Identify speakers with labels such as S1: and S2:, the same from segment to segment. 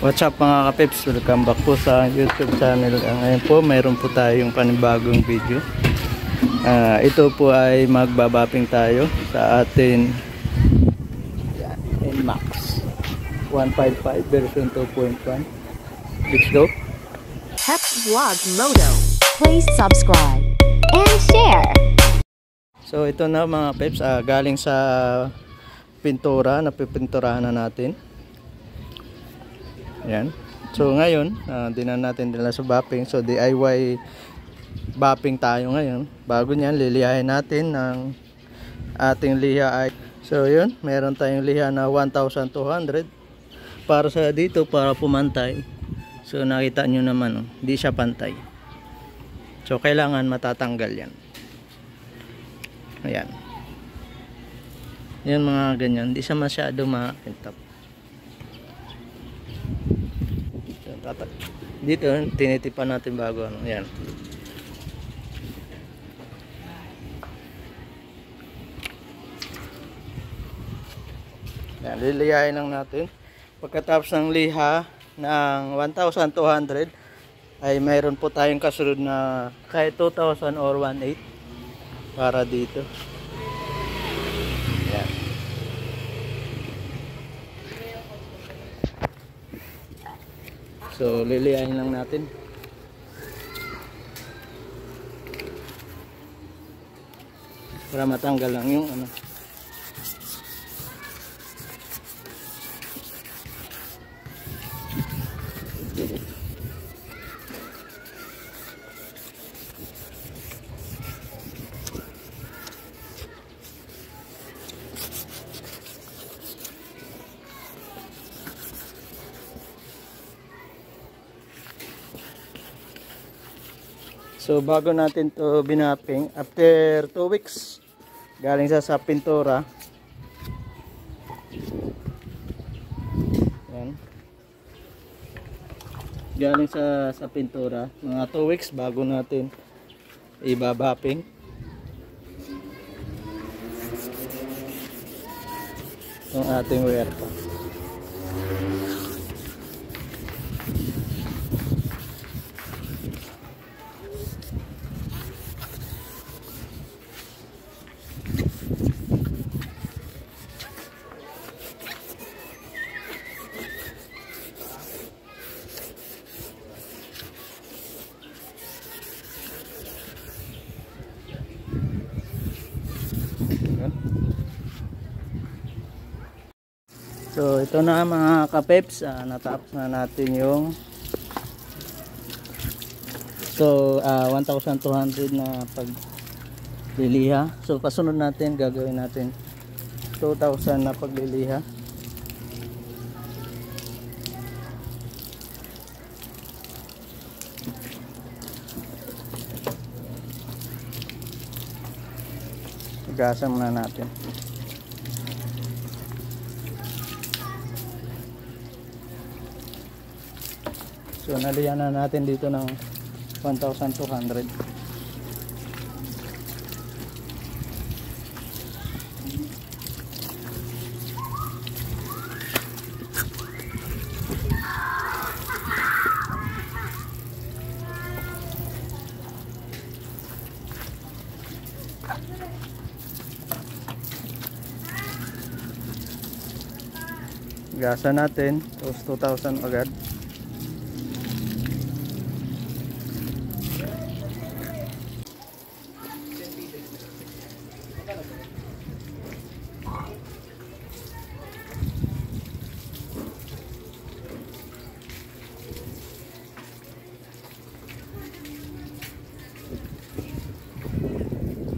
S1: What's up mga kapips, welcome back po sa YouTube channel. Ngayon po mayroon po tayong panibagong video. Ito po ay magbabaping tayo sa atin NMAX 155 version 2.1. Let's go.
S2: Pep Vlog Moto. Please subscribe and share.
S1: So ito na mga peps, galing sa pintura, napipinturahan na natin. Yan. So ngayon, dinan natin nila sa bapping. So DIY bapping tayo ngayon. Bago niyan, lilihain natin ng ating liha ay. So yun, meron tayong liha na 1,200 para sa dito, para pumantay. So nakita nyo naman, hindi siya pantay. So kailangan matatanggal yan. Ayan. Yan mga ganyan, hindi siya masyado makintap. Dito tinitipan natin bago ano. Yan. Yan, lilihain lang natin. Pagkatapos ng liha ng 1,200 ay mayroon po tayong kasunod na kahit 2,000 or 1,800 para dito. Yan. So lilihain lang natin. Para matanggal lang yung ano. So bago natin to binaping, after 2 weeks galing sa pintura. Yan. Galing sa pintura, mga 2 weeks bago natin ibabaping. Yung ating wear pa. So ito na mga kapeps, natapos na natin yung 1,200 na pagliliha. So kasunod natin, gagawin natin 2,000 na pagliliha. Gasan muna natin. So nalihan na natin dito ng 1,200. Gasan natin, tapos 2,000 agad.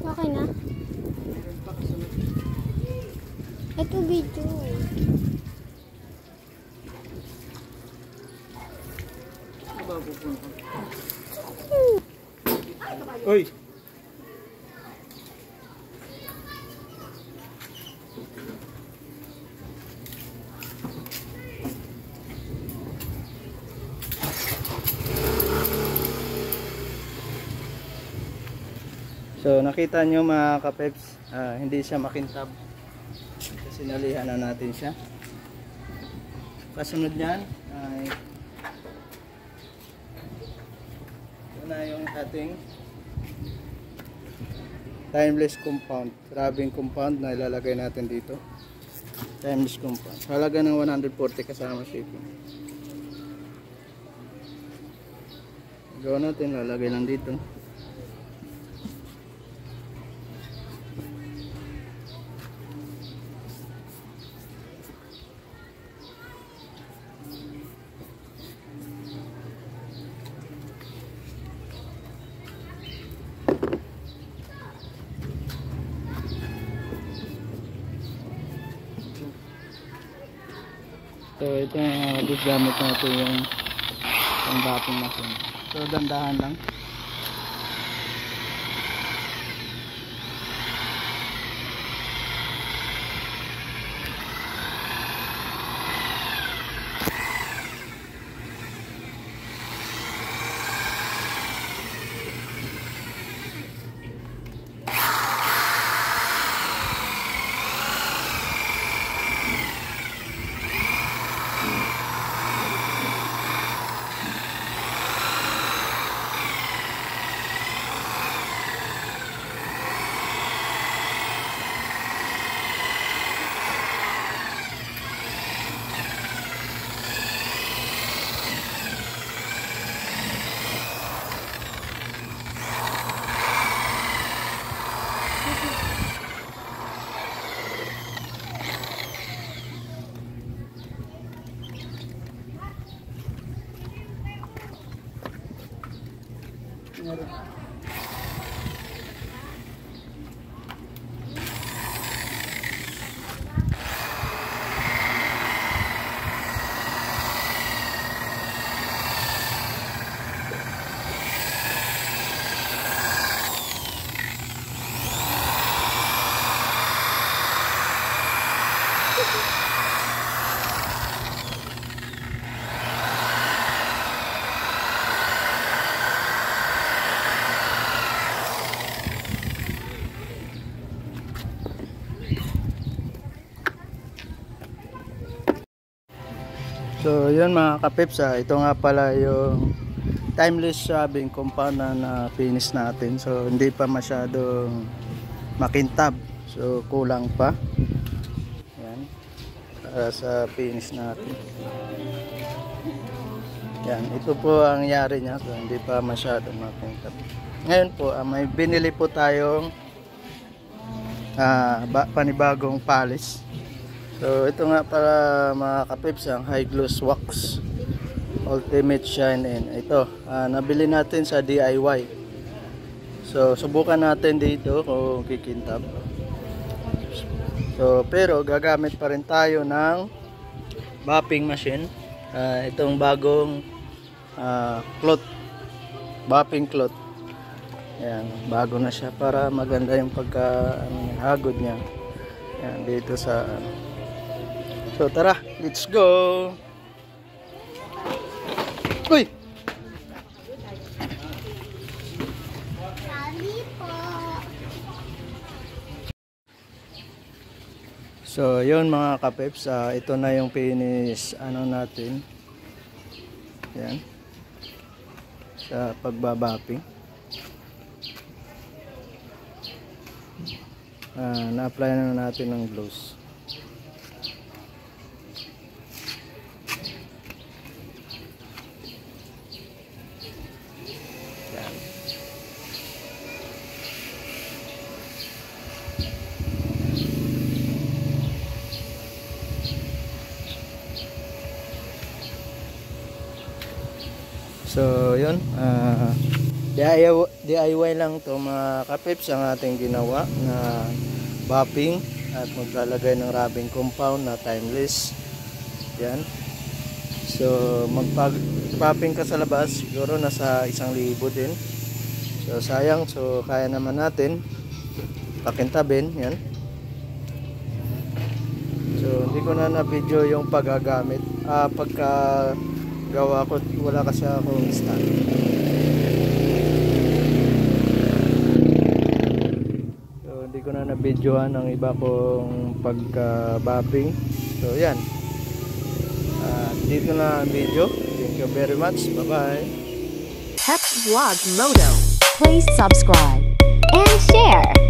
S3: Okay na? Ito video.
S1: Oy! So nakita nyo mga kapeps, hindi siya makintab kasi nalihan na natin siya. kasunod niyan ay ito na yung ating timeless compound, rubbing compound na ilalagay natin dito. Timeless compound, halaga ng 140 kasama shipping. Gawin natin, lalagay lang dito. So ito gamit natin yung dating machine. So dandahan lang. So yun mga kapips, ito nga pala yung timeless rubbing compound na finish natin. So hindi pa masyadong makintab, so kulang pa. Yan, para sa finish natin. Yan, ito po ang yari niya, so hindi pa masyadong makintab. Ngayon po may binili po tayong panibagong polish. So ito nga para mga kapips, ang high gloss wax ultimate shine in. Ito nabili natin sa DIY. So subukan natin dito kung kikintab. So pero gagamit pa rin tayo ng buffing machine. Itong bagong cloth, buffing cloth. Ayan, bago na siya para maganda yung hagod niya. Ayan, dito sa so tara, let's go. Uy! So yun mga kapeps, ito na yung finish natin. Yan, sa pagbabapping. Na-apply na natin ng gloss. So yun, DIY lang to mga kapips ang ating ginawa na buffing at maglalagay ng rubbing compound na timeless. Yan. So magpag-buffing ka sa labas siguro nasa 1,000 din. So sayang, so kaya naman natin pakintabin. Yan. So hindi ko na video yung paggagamit, pagka gawa ko, wala kasi akong stand. So hindi ko na videohan ang iba kong pagka-buffing. So yan, dito na ang video. Thank you very much. Bye-bye.
S2: Pep Vlog Moto. Please subscribe and share.